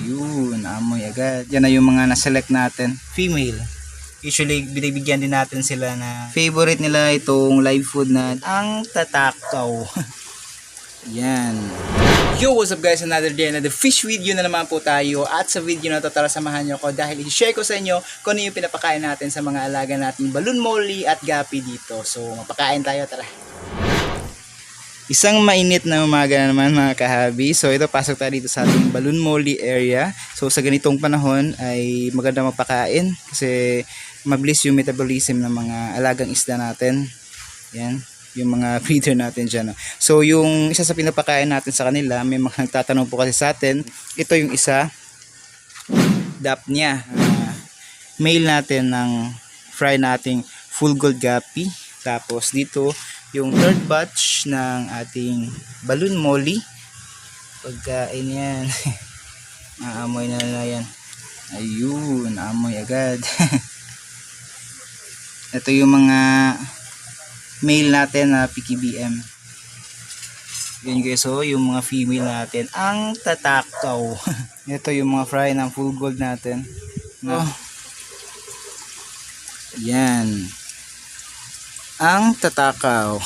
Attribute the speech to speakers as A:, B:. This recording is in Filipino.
A: Ayun, amoy agad. Yan na yung mga na-select natin. Female. Usually, binibigyan din natin sila na favorite nila itong live food na ang tatakaw. Yan. Yo, what's up guys? Another day, another fish video na naman po tayo. At sa video na ito, tara samahan nyo ko dahil i-share ko sa inyo kung ano yung pinapakain natin sa mga alaga nating balloon molly at gapi dito. So, mapakain tayo, tara. Isang mainit na umaga na naman mga kahabi. So ito, pasok tayo dito sa ating balloon molly area. So sa ganitong panahon ay maganda magpakain kasi mabilis yung metabolism ng mga alagang isda natin. Yan, yung mga feeder natin dyan. So yung isa sa pinapakain natin sa kanila, may mga nagtatanong po kasi sa atin. Ito yung isa, dap niya. Male natin ng fry nating full gold gapi. Tapos dito yung third batch ng ating balloon molly. Pagkain yan. Aamoy na yan. Ayun, amoy agad. Ito yung mga male natin na PKBM. Yan guys, so yung mga female natin ang tatakaw. Ito yung mga fry ng full gold natin. Yan ang tatakaw.